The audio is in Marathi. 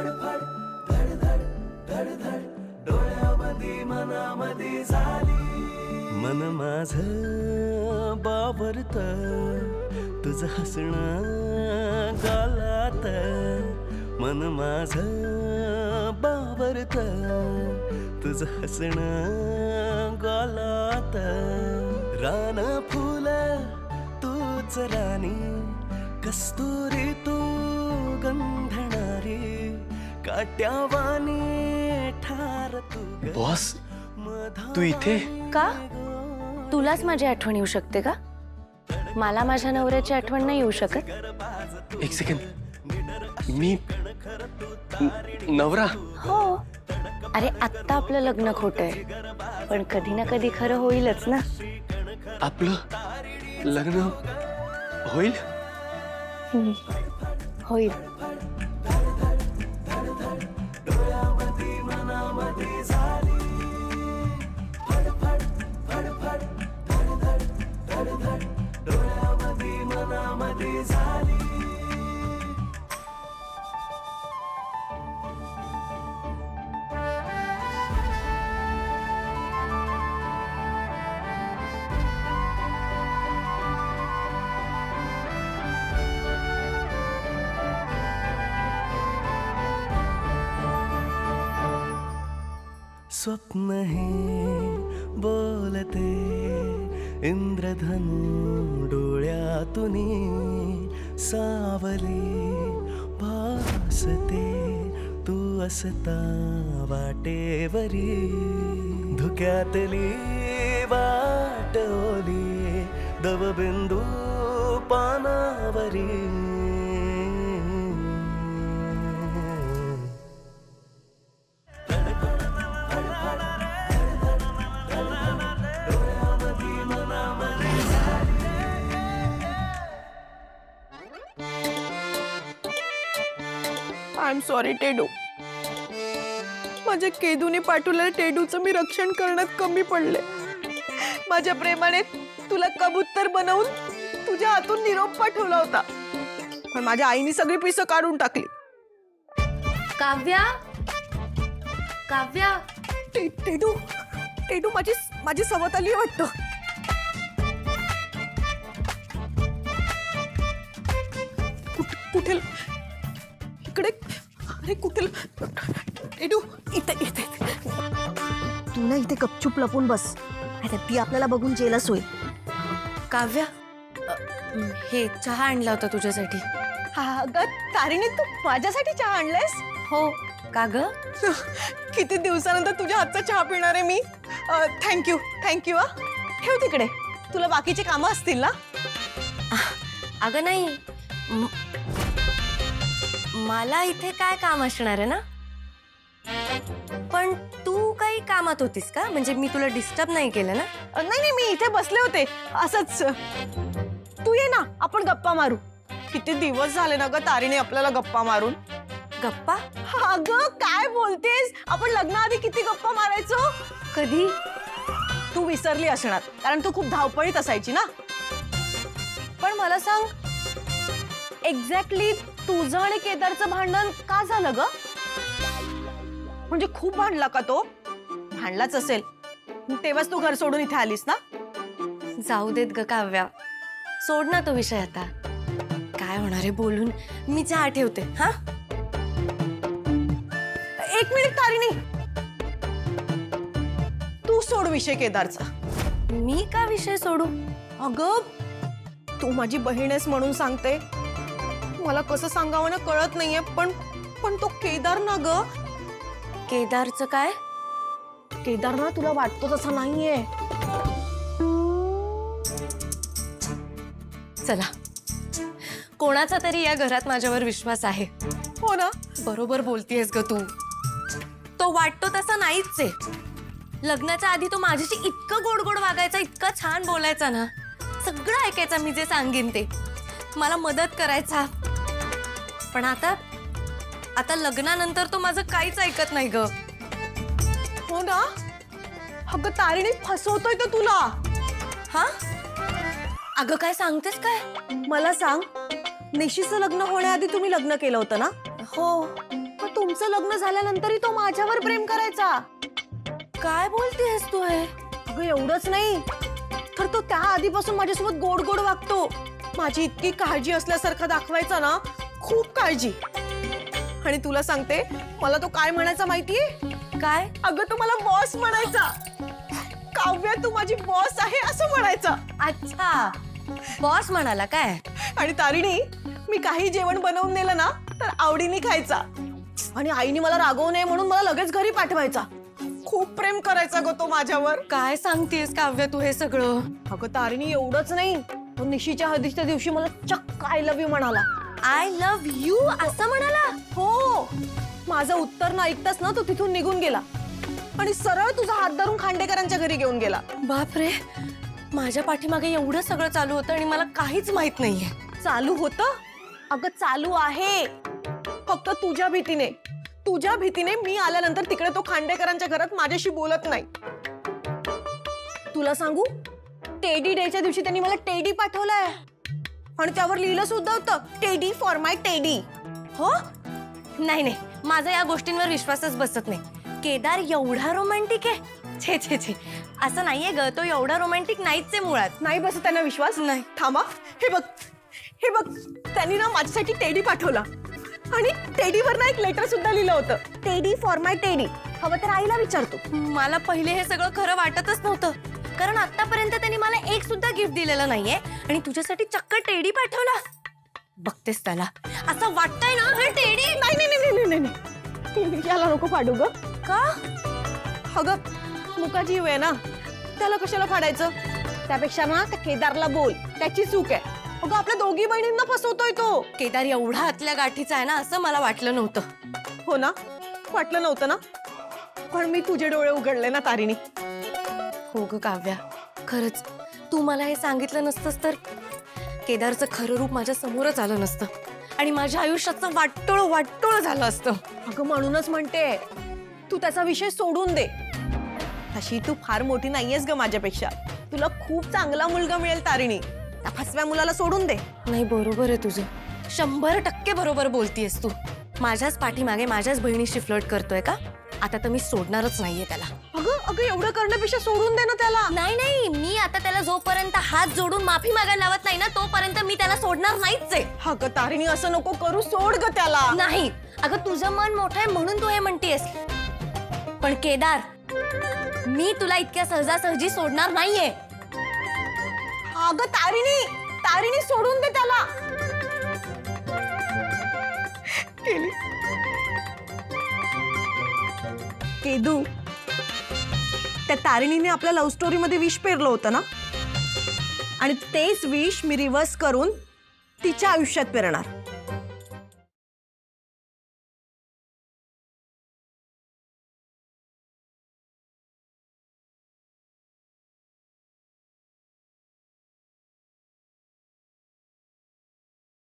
फडफड धडधड धडधड डोळ्यामध्ये मनामध्ये झाली. मन माझं बावरत तुझं हसणं गालात. मन माझं बावरत तुझं हसणं गालात. रान फुल तूच राणी कस्तुरी तू गंधणारी काट्यावानी ठार तू. बॉस तू इथे का? तुलाच माझी आठवण येऊ शकते का? मला माझ्या नवऱ्याची आठवण नाही येऊ शकत? एक सेकंड, मी नवरा? हो. अरे आत्ता आपलं लग्न खोटं आहे, पण कधी ना कधी खरं होईलच ना. आपलं लग्न होईल? होईल. स्वप्न हे बोलते इंद्रधनु डोळ्यातून सावली भासते तू असता वाटेवरी. धुक्यातली वाटोली दवबिंदू पानावरी. आय एम सॉरी टेडू. माझ्या केदूने पाठवलेल्या टेडूचं मी रक्षण करण्यात कमी पडले. माझ्या प्रेमाने तुला कबूतर बनवून तुझ्या हातून निरोप पाठवला होता, पण माझ्या आईने सगळी पिसं काढून टाकली. काव्या, काव्या. टेडू टेडू माझी सवत आली वाटतं. कुठे इकडे? अरे कुठे? टेडू इथे इथे. तू ना इथे गपचूप लपून बस, आता ती आपल्याला बघून जेलच होईल. काव्या, हे चहा आणला होता तुझ्यासाठी. हा ग तारिणी, तू माझ्यासाठी चहा आणलायस? हो. का ग? किती दिवसानंतर तुझ्या हातचा चहा पिणार आहे मी. Thank you thank you. ठेव तिकडे, तुला बाकीची कामं असतील ना. अगं नाही, मला इथे काय काम असणार आहे ना. पण तू काही कामात होतीस का? म्हणजे मी तुला डिस्टर्ब नाही केलं ना? नाही नाही, मी इथे बसले होते असंच. तू ये ना, आपण गप्पा मारू. किती दिवस झाले ना ग तारिणी आपल्याला गप्पा मारून. गप्पा? अगं काय बोलतेस, आपण लग्नाआधी किती गप्पा मारायचो. कधी? तू विसरली असणार, कारण तू खूप धावपळीत असायची ना. पण मला सांग, एक्झॅक्टली तुझं आणि केदारचं भांडण का झालं ग? म्हणजे खूप भांडला का तो? भांडलाच असेल, तेव्हाच तू घर सोडून इथे आलीस ना. जाऊ देत ग काव्या, सोड ना तो विषय आता. काय होणार आहे बोलून. मी चहा ठेवते. हा, एक मिनिट तारिणी, तू सोड विषय केदारचा. मी का विषय सोडू? अगं तू माझी बहीण आहेस म्हणून सांगते. मला कसं सांगावं ना कळत नाहीये, पण तो केदार ना ग. केदारचं काय? केदार ना तुला वाटतो तसा नाहीये. चला, कोणाचा तरी या घरात माझ्यावर विश्वास आहे. हो ना. बरोबर बोलतीयस ग तू. तो वाटतो तसा नाहीच आहे. लग्नाच्या आधी तो माझ्याशी इतकं गोड गोड वागायचा, इतकं छान बोलायचा ना. सगळं ऐकायचा मी जे सांगेन ते. मला मदत करायचा. पण आता लग्नानंतर तो माझं काहीच ऐकत नाही ग. हो ना. अगं तारिणी, फसवतोय तो तुला. हा? अगं काय सांगतेस काय? मला सांग, निशीचं लग्न होण्याआधी तुम्ही लग्न केलं होतं ना? हो. मग तुमचं लग्न झाल्यानंतरही तो माझ्यावर प्रेम करायचा. काय बोलतेस तू हे? अगं एवढंच नाही, तर तो त्या आधीपासून माझ्यासोबत गोड गोड वागतो. माझी इतकी काळजी असल्यासारखं दाखवायचा ना, खूप काळजी. आणि तुला सांगते, मला तो काय म्हणायचा माहितीये? काय? अगं तो मला बॉस म्हणायचा. काव्या तू माझी बॉस आहे असं म्हणायचा. अच्छा, बॉस म्हणाला काय? आणि तारिणी, मी काही जेवण बनवून नेलं ना तर आवडीने खायचा. आणि आईने मला रागवू नये म्हणून मला लगेच घरी पाठवायचा. खूप प्रेम करायचा ग तो माझ्यावर. काय सांगतेस काव्या तू हे सगळं? अगं तारिणी एवढंच नाही, तो निशीच्या हळदीच्या दिवशी मला चक्क आय लव्ह यू म्हणाला. आय लव्ह यू असं म्हणाला? हो, माझं उत्तर न ऐकताच ना तो तिथून निघून गेला आणि सरळ तुझा हात धरून खांडेकरांच्या घरी घेऊन गेला. बापरे, माझ्या पाठीमागे एवढं सगळं चालू होतं आणि मला काहीच माहित नाहीये. चालू होतं? अगं चालू आहे, फक्त तुझ्या भीतीने. तुझ्या भीतीने मी आल्यानंतर तिकडे तो खांडेकरांच्या घरात माझ्याशी बोलत नाही. तुला सांगू, टेडी डेच्या दिवशी त्यांनी मला टेडी पाठवलाय आणि त्यावर लिहिलं सुद्धा होतं, टेडी फॉर माय टेडी. हो? नाही नाही, माझा या गोष्टींवर विश्वासच बसत नाही. केदार एवढा रोमॅन्टिक आहे? छे छे छे, असं नाहीये ग, तो एवढा रोमॅन्टिक नाहीच आहे मुळात. नाही बस त्यांना विश्वास नाही. थांबा, हे बग, हे बघ, त्यांनी ना माझ्यासाठी टेडी पाठवला आणि टेडीवर ना एक लेटर सुद्धा लिहिलं होतं, टेडी फॉर माय टेडी. हवं तर आईला विचारतो. मला पहिले हे सगळं खरं वाटतच नव्हतं, कारण आतापर्यंत त्यांनी मला एक सुद्धा गिफ्ट दिलेलं नाहीये आणि तुझ्यासाठी चक्क टेडी पाठवला. बघतेस त्याला असं वाटतंय ना हे टेडी? नाही नाही नाही नाही नाही, याला नको फाडू ग. का? अगं मुका जीव आहे ना, त्याला कशाला फाडायचं? त्यापेक्षा ना त्या केदारला बोल, त्याची चूक आहे. अगं आपल्या दोघी बहिणींना फसवतोय तो. केदार एवढा आतल्या गाठीचा आहे ना असं मला वाटलं नव्हतं. हो ना, वाटलं नव्हतं ना, पण मी तुझे डोळे उघडले ना तारिणी. हो ग काव्या, खरंच तू मला हे सांगितलं नसतंस तर केदारचं खरं रूप माझ्या समोरच आलं नसतं आणि माझ्या आयुष्याचं वाटोळ झालं असतं. अगं म्हणूनच म्हणते, तू त्याचा विषय सोडून दे. तशी तू फार मोठी नाहीयेस ग माझ्यापेक्षा. तुला खूप चांगला मुलगा मिळेल तारिणी. त्या फसव्या मुलाला सोडून दे. नाही, बरोबर आहे तुझं, 100% बरोबर बोलतीयस तू. माझ्याच पाठीमागे माझ्याच बहिणीशी फ्लर्ट करतोय का? आता तर मी सोडणारच नाहीये त्याला. अगं अगं एवढं करण्यापेक्षा सोडून दे ना त्याला. नाही नाही, मी आता त्याला जोपर्यंत हात जोडून माफी मागायला लावत नाही ना तोपर्यंत मी त्याला सोडणार नाहीच आहे. अगं तारिणी असं नको करू, सोड ग त्याला. नाही अगं, तुझं मन मोठं आहे म्हणून तू हे म्हणतेस, पण केदार, मी तुला इतक्या सहजासहजी सोडणार नाहीये. अगं तारिणी, तारिणी सोडून दे त्याला. केली. केदू, त्या तारिणीने आपल्या लव्ह स्टोरी मध्ये विष पेरलं होतं ना, आणि तेच विष मी रिव्हर्स करून तिच्या आयुष्यात पेरणार.